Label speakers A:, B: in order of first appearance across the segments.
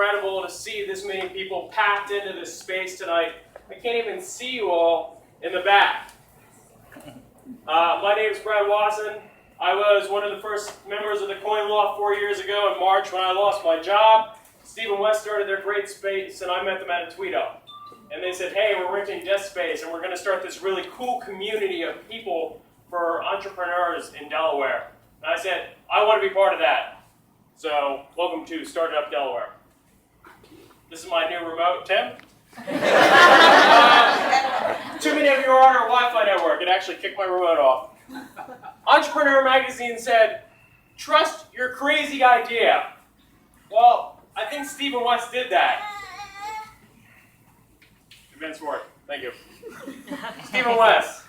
A: incredible to see this many people packed into this space tonight. I can't even see you all in the back. My name is Brad Watson. I was one of the first members of the Coin Loft 4 years ago in March when I lost my job. Steve and Wes started their great space, and I met them at a Tweetup. And they said, hey, we're renting desk space, and we're going to start this really cool community of people for entrepreneurs in Delaware. And I said, I want to be part of that. So, welcome to Startup Delaware. This is my new remote, Tim. Too many of you are on our Wi-Fi network. It actually kicked my remote off. Entrepreneur Magazine said, trust your crazy idea. Well, I think Steve and Wes did that. Vince Ward, thank you. Steve and Wes.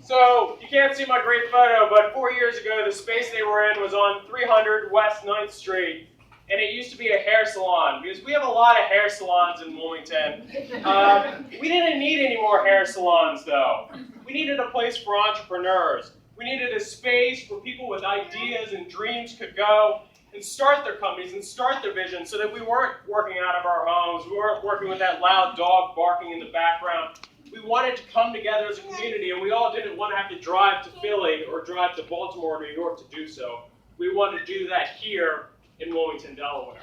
A: So, you can't see my great photo, but 4 years ago, the space they were in was on 300 West 9th Street, and it used to be a hair salon, because we have a lot of hair salons in Wilmington. We didn't need any more hair salons, though. We needed a place for entrepreneurs. We needed a space where people with ideas and dreams could go and start their companies and start their vision so that we weren't working out of our homes, we weren't working with that loud dog barking in the background. We wanted to come together as a community, and we all didn't want to have to drive to Philly or drive to Baltimore or New York to do so. We wanted to do that here in Wilmington, Delaware.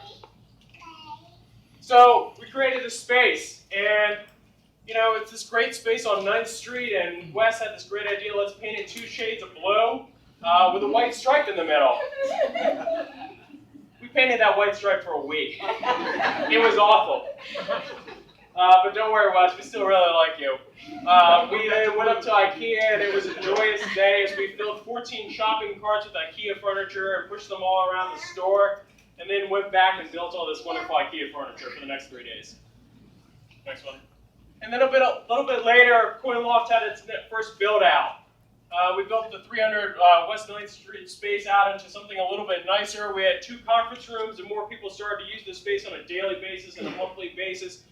A: So we created this space, and it's this great space on 9th Street, and Wes had this great idea, let's paint it 2 shades of blue with a white stripe in the middle. We painted that white stripe for a week. It was awful. But don't worry, Wes, we still really like you. We then went up to IKEA, and it was a joyous day as we filled 14 shopping carts with IKEA furniture and pushed them all around the store, and then went back and built all this wonderful IKEA furniture for the next 3 days. Next one. And then a little bit later, Coin Loft had its first build out. We built the 300 West 9th Street space out into something a little bit nicer. We had 2 conference rooms, and more people started to use this space on a daily basis and a monthly basis.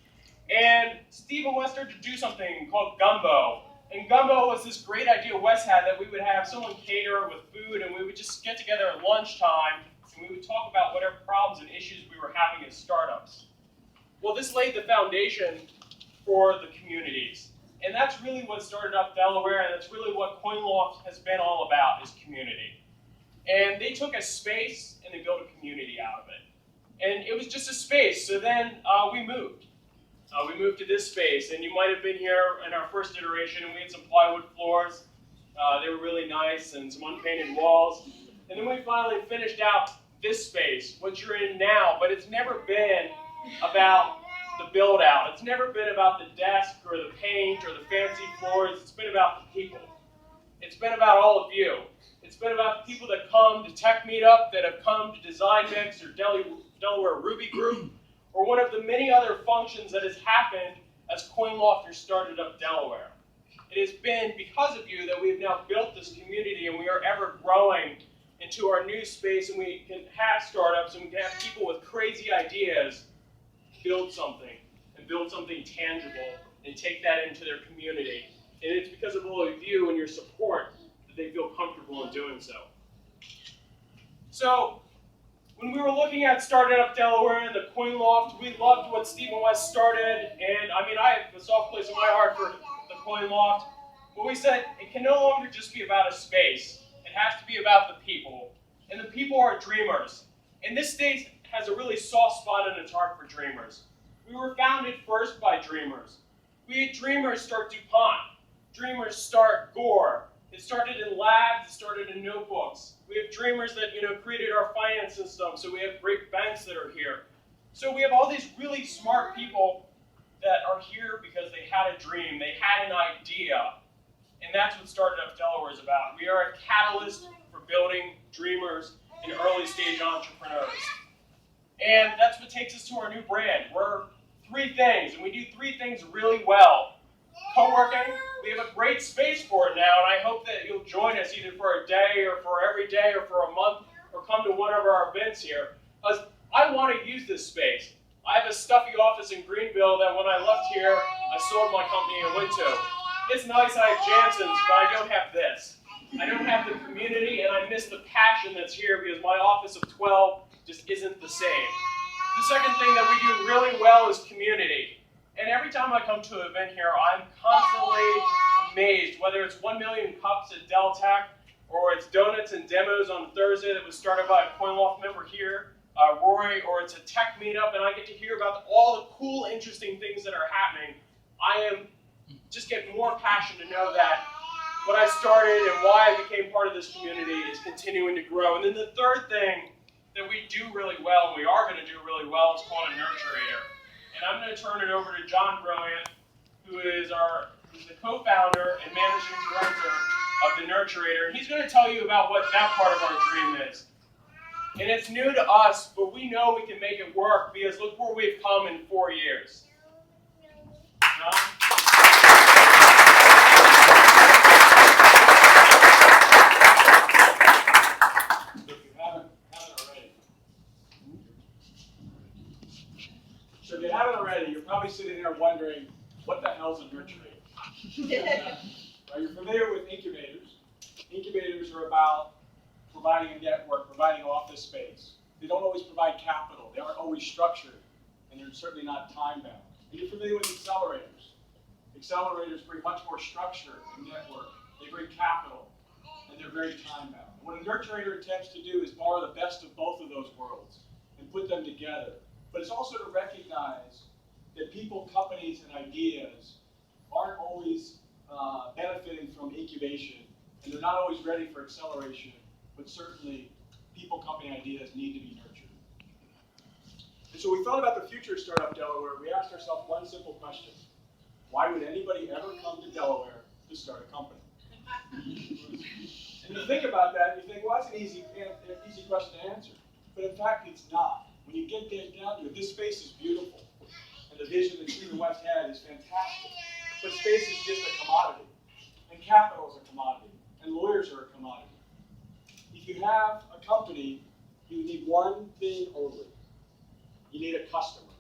A: And Steve and Wes started to do something called Gumbo. And Gumbo was this great idea Wes had that we would have someone cater with food, and we would just get together at lunchtime, and we would talk about whatever problems and issues we were having as startups. Well, this laid the foundation for the communities. And that's really what started up Delaware, and that's really what Coin Loft has been all about, is community. And they took a space and they built a community out of it. And it was just a space, so then we moved. We moved to this space, and you might have been here in our first iteration, and we had some plywood floors. They were really nice, and some unpainted walls. And then we finally finished out this space, what you're in now, but it's never been about the build out. It's never been about the desk or the paint or the fancy floors. It's been about the people. It's been about all of you. It's been about the people that come to Tech Meetup, that have come to Design Mix or Delaware Ruby Group, or one of the many other functions that has happened as Coin Lofters started up Delaware. It has been because of you that we've now built this community, and we are ever growing into our new space, and we can have startups, and we can have people with crazy ideas build something tangible, and take that into their community. And it's because of all of you and your support that they feel comfortable in doing so. So, when we were looking at starting up Delaware and the Coin Loft, we loved what Steve and Wes started, and I have a soft place in my heart for the Coin Loft. But we said it can no longer just be about a space. It has to be about the people. And the people are dreamers. And this state has a really soft spot in its heart for dreamers. We were founded first by dreamers. We had dreamers start DuPont. Dreamers start Gore. It started in labs, it started in notebooks. We have dreamers that created our finance system, so we have great banks that are here. So we have all these really smart people that are here because they had a dream, they had an idea, and that's what Started Up Delaware is about. We are a catalyst for building dreamers and early stage entrepreneurs. And that's what takes us to our new brand. We're 3 things, and we do 3 things really well. Co-working, we have a great space for it now, and I hope that you'll join us either for a day or for every day or for a month or come to one of our events here. Because I want to use this space. I have a stuffy office in Greenville that when I left here, I sold my company and went to. It's nice I have Jansen's, but I don't have this. I don't have the community, and I miss the passion that's here because my office of 12 just isn't the same. The second thing that we do really well is community. And every time I come to an event here, I'm constantly amazed, whether it's 1 million cups at Deltec, or it's donuts and demos on Thursday that was started by a CoinLoft member here, Rory, or it's a tech meetup, and I get to hear about all the cool, interesting things that are happening. I just get more passion to know that what I started and why I became part of this community is continuing to grow. And then the third thing that we do really well, and we are going to do really well, is called a Nurturator. And I'm going to turn it over to John Brilliant, who is the co-founder and managing director of the Nurturator. And he's going to tell you about what that part of our dream is. And it's new to us, but we know we can make it work because look where we've come in 4 years. John?
B: So if you haven't already, you're probably sitting there wondering, what the hell is a Nurturator? Right, you're familiar with incubators. Incubators are about providing a network, providing office space. They don't always provide capital. They aren't always structured, and they're certainly not time-bound. And you're familiar with accelerators. Accelerators bring much more structure and network. They bring capital, and they're very time-bound. What a Nurturator attempts to do is borrow the best of both of those worlds and put them together. But it's also to recognize that people, companies, and ideas aren't always benefiting from incubation, and they're not always ready for acceleration, but certainly people, company, ideas need to be nurtured. And so we thought about the future of Startup Delaware. We asked ourselves one simple question. Why would anybody ever come to Delaware to start a company? And you think about that, and you think, well, that's an easy question to answer. But in fact, it's not. When you get down to it, this space is beautiful. And the vision that Stephen West had is fantastic. But space is just a commodity. And capital is a commodity. And lawyers are a commodity. If you have a company, you need one thing only. You need a customer.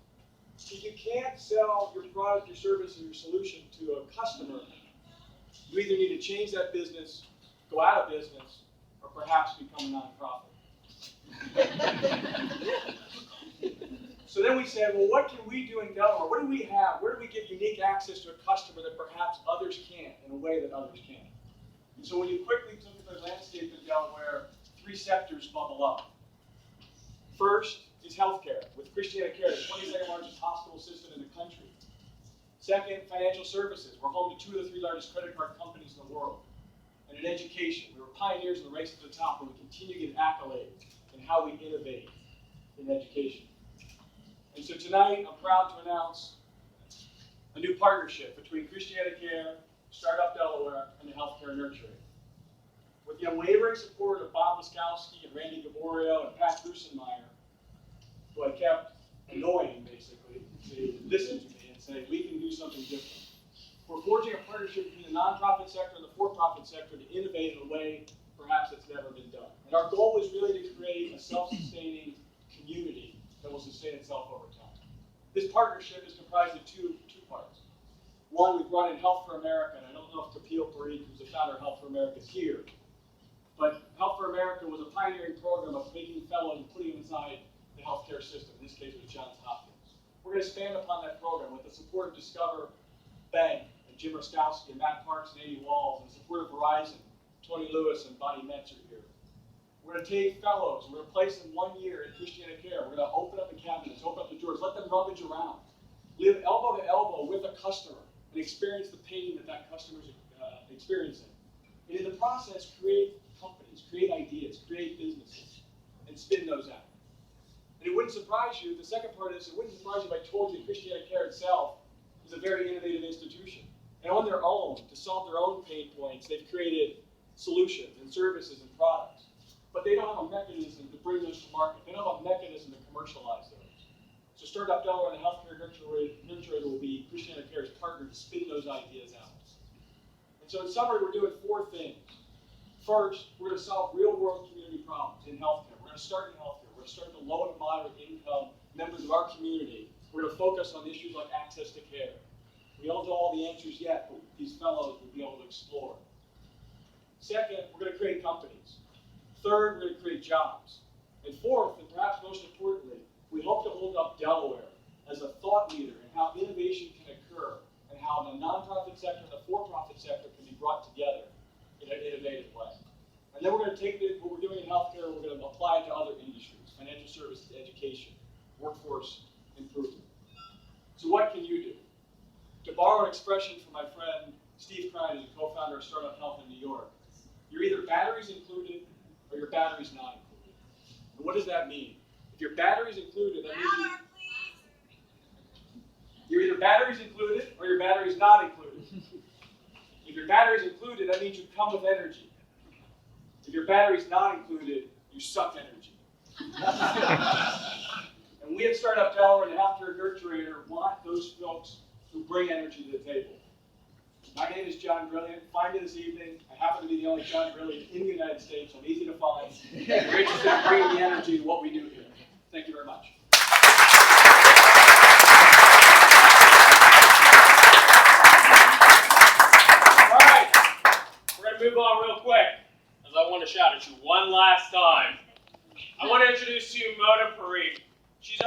B: If you can't sell your product, your service, or your solution to a customer, you either need to change that business, go out of business, or perhaps become a nonprofit. So then we said, well, what can we do in Delaware? What do we have? Where do we give unique access to a customer that perhaps others can't in a way that others can't? And so when you quickly look at the landscape in Delaware, 3 sectors bubble up. First is healthcare, with Christiana Care, the 22nd largest hospital system in the country. Second, financial services. We're home to 2 of the 3 largest credit card companies in the world. And in education, we were pioneers in the race to the top, and we continue to get accolades in how we innovate in education. And so tonight, I'm proud to announce a new partnership between Christiana Care, Startup Delaware, and the Healthcare Nurturator. With the unwavering support of Bob Laskowski and Randy Gaborio and Pat Grusenmeyer, who I kept annoying, basically, to listen to me and say, we can do something different. We're forging a partnership between the nonprofit sector and the for-profit sector to innovate in a way perhaps that's never been done. And our goal is really to create a self-sustaining community that will sustain itself over time. This partnership is comprised of two parts. One, we brought in Health for America, and I don't know if Kapil Parikh, who's the founder of Health for America, is here. But Health for America was a pioneering program of making fellows and putting them inside the healthcare system, in this case with Johns Hopkins. We're going to expand upon that program with the support of Discover Bank and Jim Roskowski and Matt Parks and Amy Walls, and the support of Verizon, Tony Lewis and Bonnie Metz are here. We're going to take fellows, we're going to place them 1 year in Christiana Care. We're going to open up the cabinets, open up the drawers, let them rummage around, live elbow to elbow with a customer, and experience the pain that that customer is experiencing. And in the process, create companies, create ideas, create businesses, and spin those out. And it wouldn't surprise you, the second part is, it wouldn't surprise you if I told you Christiana Care itself is a very innovative institution. And on their own, to solve their own pain points, they've created solutions and services and products. But they don't have a mechanism to bring those to market. They don't have a mechanism to commercialize those. So Startup Delaware and the Healthcare Nurturator will be Christiana Care's partner to spin those ideas out. And so in summary, we're doing 4 things. First, we're going to solve real-world community problems in healthcare. We're going to start in healthcare. We're going to start with the low and moderate income members of our community. We're going to focus on issues like access to care. We don't know all the answers yet, but these fellows will be able to explore. Second, we're going to create companies. Third, we're going to create jobs. And fourth, and perhaps most importantly, we hope to hold up Delaware as a thought leader in how innovation can occur and how the nonprofit sector and the for-profit sector can be brought together in an innovative way. And then we're going to take what we're doing in healthcare and we're going to apply it to other industries, financial services, education, workforce improvement. So what can you do? To borrow an expression from my friend Steve Krein, who's a co-founder of Startup Health in New York, you're either batteries included or your batteries not included. And what does that mean? If your batteries included, that means you're either batteries included or your batteries not included. If your batteries included, that means you come with energy. If your batteries not included, you suck energy. And we at Startup Delaware and the Healthcare Nurturator want those folks who bring energy to the table. My name is John Brilliant. Find me this evening. I happen to be the only John Brilliant in the United States. I'm easy to find. If you're interested in bringing the energy to what we do here. Thank you very much. All right. We're going to move on real quick, as I want to shout at you one last time. I want to introduce to you Mona Parikh.